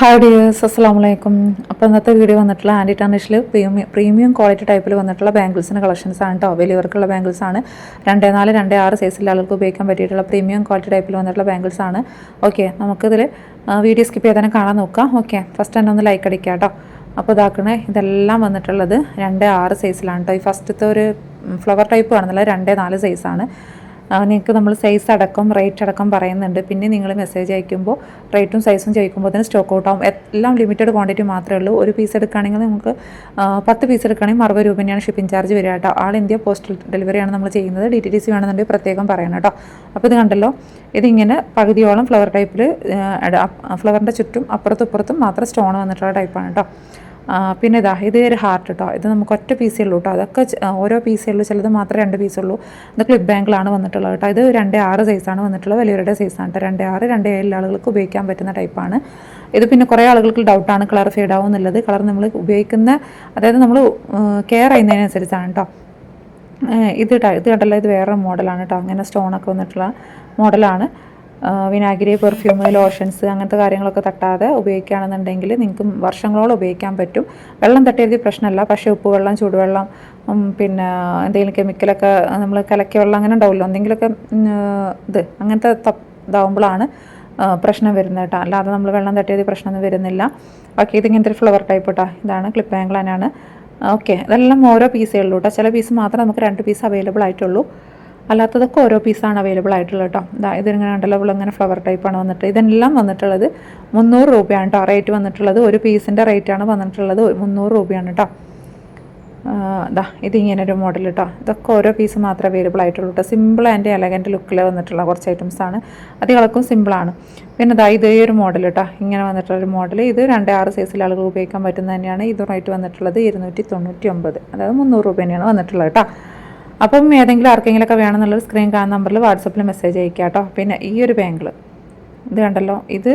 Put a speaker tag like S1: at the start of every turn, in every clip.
S1: Hi dears, അസ്സലാമു അലൈക്കും. അപ്പോൾ ഇന്നത്തെ വീഡിയോ വന്നിട്ടുള്ള ആൻറ്റി ടർണിഷിൽ പ്രീമിയം ക്വാളിറ്റി ടൈപ്പിൽ വന്നിട്ടുള്ള ബാംഗിൾസിൻ്റെ കളക്ഷൻസ് ആണ് കേട്ടോ. വലിയവർക്കുള്ള ബാംഗിൾസ് ആണ്. 2.4, 2.6 സൈസിലുള്ള ആളുകൾക്ക് ഉപയോഗിക്കാൻ പറ്റിയിട്ടുള്ള പ്രീമിയം ക്വാളിറ്റി ടൈപ്പിൽ വന്നിട്ടുള്ള ബാംഗിൾസ് ആണ്. ഓക്കെ, നമുക്കിതിൽ വീഡിയോ സ്കിപ്പ് ചെയ്ത് തന്നെ കാണാൻ നോക്കാം. ഓക്കെ, ഫസ്റ്റ് തന്നെ ഒന്ന് ലൈക്ക് അടിക്കുക കേട്ടോ. അപ്പോൾ ഇതാക്കണേ, ഇതെല്ലാം വന്നിട്ടുള്ളത് 2.6 സൈസിലാണ് കേട്ടോ. ഈ ഫസ്റ്റത്തെ ഒരു ഫ്ലവർ ടൈപ്പ് കാണുന്നില്ല, 2.4 സൈസാണ്. നിങ്ങൾക്ക് നമ്മൾ സൈസ് അടക്കം റേറ്റ് അടക്കം പറയുന്നുണ്ട്. പിന്നെ നിങ്ങൾ മെസ്സേജ് അയക്കുമ്പോൾ റേറ്റും സൈസും ചോദിക്കുമ്പോൾ അതിന് സ്റ്റോക്ക് ഔട്ട് ആവും. എല്ലാം ലിമിറ്റഡ് ക്വാണ്ടിറ്റി മാത്രമേ ഉള്ളൂ. ഒരു പീസ് എടുക്കുകയാണെങ്കിൽ നമുക്ക് 10 പീസ് എടുക്കുകയാണെങ്കിൽ 60 രൂപ തന്നെയാണ് ഷിപ്പിംഗ് ചാർജ് വരിക കേട്ടോ. ആൾ ഇന്ത്യ പോസ്റ്റൽ ഡെലിവറിയാണ് നമ്മൾ ചെയ്യുന്നത്. DTDC വേണമെന്നുണ്ടെങ്കിൽ പ്രത്യേകം പറയണം കേട്ടോ. അപ്പോൾ ഇത് കണ്ടല്ലോ, ഇതിങ്ങനെ പകുതിയോളം ഫ്ലവർ ടൈപ്പിൽ ഫ്ലവറിൻ്റെ ചുറ്റും അപ്പുറത്തും ഇപ്പുറത്തും മാത്രം സ്റ്റോൺ വന്നിട്ടുള്ള ടൈപ്പാണ് കേട്ടോ. പിന്നെ ഇത് ഒരു ഹാർട്ട് കേട്ടോ. ഇത് നമുക്ക് ഒറ്റ പീസേ ഉള്ളൂ കേട്ടോ. അതൊക്കെ ഓരോ പീസേ ഉള്ളൂ, ചിലത് മാത്രമേ 2 പീസുള്ളൂ. ഇത് ക്ലിപ്പ് ബാങ്കിലാണ് വന്നിട്ടുള്ളത് കേട്ടോ. ഇത് 2.6 സൈസാണ് വന്നിട്ടുള്ളത്. വലിയവരുടെ സൈസാണ് കേട്ടോ. 2.6, 2.7 ആളുകൾക്ക് ഉപയോഗിക്കാൻ പറ്റുന്ന ടൈപ്പാണ് ഇത്. പിന്നെ കുറേ ആളുകൾക്ക് ഡൗട്ടാണ് കളർ ഫെയ്ഡ് ആവും എന്നുള്ളത്. കളർ നമ്മൾ ഉപയോഗിക്കുന്ന, അതായത് നമ്മൾ കെയർ ചെയ്യുന്നതിനനുസരിച്ചാണ് കേട്ടോ. ഇത് കണ്ടല്ലോ, ഇത് വേറെ മോഡലാണ് കേട്ടോ. അങ്ങനെ സ്റ്റോണൊക്കെ വന്നിട്ടുള്ള മോഡലാണ്. വിനാഗിരി, പെർഫ്യൂം, ലോഷൻസ് അങ്ങനത്തെ കാര്യങ്ങളൊക്കെ തട്ടാതെ ഉപയോഗിക്കുകയാണെന്നുണ്ടെങ്കിൽ നിങ്ങൾക്ക് വർഷങ്ങളോളം ഉപയോഗിക്കാൻ പറ്റും. വെള്ളം തട്ടിയത് പ്രശ്നമല്ല. പക്ഷേ ഉപ്പുവെള്ളം, ചൂടുവെള്ളം, പിന്നെ എന്തെങ്കിലും കെമിക്കലൊക്കെ നമ്മൾ കലക്കിയ വെള്ളം അങ്ങനെ ഉണ്ടാവുമല്ലോ, എന്തെങ്കിലുമൊക്കെ അങ്ങനത്തെ ഇതാവുമ്പോഴാണ് പ്രശ്നം വരുന്നത് കേട്ടോ. അല്ലാതെ നമ്മൾ വെള്ളം തട്ടിയത് പ്രശ്നമൊന്നും വരുന്നില്ല. ഓക്കെ, ഇതിങ്ങനത്തെ ഒരു ഫ്ലവർ ടൈപ്പ് കേട്ടോ. ഇതാണ് ക്ലിപ്പ് ആംഗിൾ തന്നെയാണ്. ഓക്കെ, ഇതെല്ലാം ഓരോ പീസേ ഉള്ളൂ കേട്ടോ. ചില പീസ് മാത്രമേ നമുക്ക് 2 പീസ് അവൈലബിൾ ആയിട്ടുള്ളൂ. അല്ലാത്തതൊക്കെ ഓരോ പീസാണ് അവൈലബിൾ ആയിട്ടുള്ളത് കേട്ടോ. ഇതിങ്ങനെ ഉണ്ടല്ലോ, ഇങ്ങനെ ഫ്ലവർ ടൈപ്പാണ് വന്നിട്ട്. ഇതെല്ലാം വന്നിട്ടുള്ളത് 300 രൂപയാണ് കേട്ടോ. റേറ്റ് വന്നിട്ടുള്ളത് ഒരു പീസിൻ്റെ റേറ്റാണ് വന്നിട്ടുള്ളത് 300 രൂപയാണ് കേട്ടോ. ഇതിങ്ങനെ ഒരു മോഡൽ കേട്ടോ. ഇതൊക്കെ ഓരോ പീസ് മാത്രമേ അവൈലബിൾ ആയിട്ടുള്ളൂ കേട്ടോ. സിമ്പിൾ ആൻഡ് എലഗൻറ്റ് ലുക്കിൽ വന്നിട്ടുള്ള കുറച്ച് ഐറ്റംസാണ്. അധികൾക്കും സിമ്പിളാണ്. പിന്നെ ഇതേ ഒരു മോഡൽ കേട്ടോ. ഇങ്ങനെ വന്നിട്ടുള്ളൊരു മോഡൽ. ഇത് 2.6 സൈസിൽ ആളുകൾ ഉപയോഗിക്കാൻ പറ്റുന്നത് തന്നെയാണ്. ഇത് റേറ്റ് വന്നിട്ടുള്ളത് 299, അതായത് 300 രൂപ തന്നെയാണ് വന്നിട്ടുള്ളത് കേട്ടോ. അപ്പം ഏതെങ്കിലും ആർക്കെങ്കിലുമൊക്കെ വേണമെന്നുള്ളത് സ്ക്രീൻ കാണുന്ന നമ്പറിൽ വാട്സപ്പിൽ മെസ്സേജ് അയക്കുക കേട്ടോ. പിന്നെ ഈ ഒരു ബാംഗിൾ ഇത് കണ്ടല്ലോ, ഇത്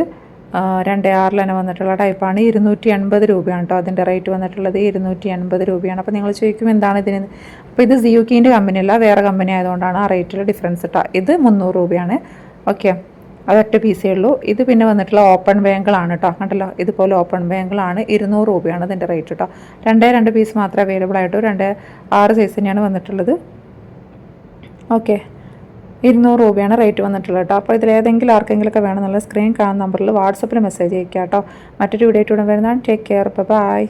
S1: 2.6 തന്നെ വന്നിട്ടുള്ള ടൈപ്പാണ്. 280 രൂപയാണ് കേട്ടോ. അതിൻ്റെ റേറ്റ് വന്നിട്ടുള്ളത് 280 രൂപയാണ്. അപ്പോൾ നിങ്ങൾ ചോദിക്കും എന്താണ് ഇതിന്. അപ്പോൾ ഇത് സിയുക്കിൻ്റെ കമ്പനിയല്ല, വേറെ കമ്പനി ആയതുകൊണ്ടാണ് ആ റേറ്റിൽ ഡിഫറൻസ് കേട്ടോ. ഇത് 300 രൂപയാണ്. ഓക്കെ, അതൊറ്റ പീസേ ഉള്ളൂ. ഇത് പിന്നെ വന്നിട്ടുള്ള ഓപ്പൺ ബാങ്കിളാണ് കേട്ടോ. കണ്ടല്ലോ, ഇതുപോലെ ഓപ്പൺ ബാങ്കിളാണ്. 200 രൂപയാണ് ഇതിൻ്റെ റേറ്റ് കേട്ടോ. 2 പീസ് മാത്രമേ അവൈലബിൾ ആയിട്ടുള്ളൂ. 2.6 സൈസ് തന്നെയാണ് വന്നിട്ടുള്ളത്. ഓക്കെ, 200 രൂപയാണ് റേറ്റ് വന്നിട്ടുള്ളത് കേട്ടോ. അപ്പോൾ ഇതിലേതെങ്കിലും ആർക്കെങ്കിലുമൊക്കെ വേണമെന്നുള്ള സ്ക്രീൻ കാണുന്ന നമ്പറിൽ വാട്സപ്പിൽ മെസ്സേജ് അയക്കുക കേട്ടോ. മറ്റൊരു വീഡിയോ ആയിട്ട് വരുന്നതാണ്. Take care, by.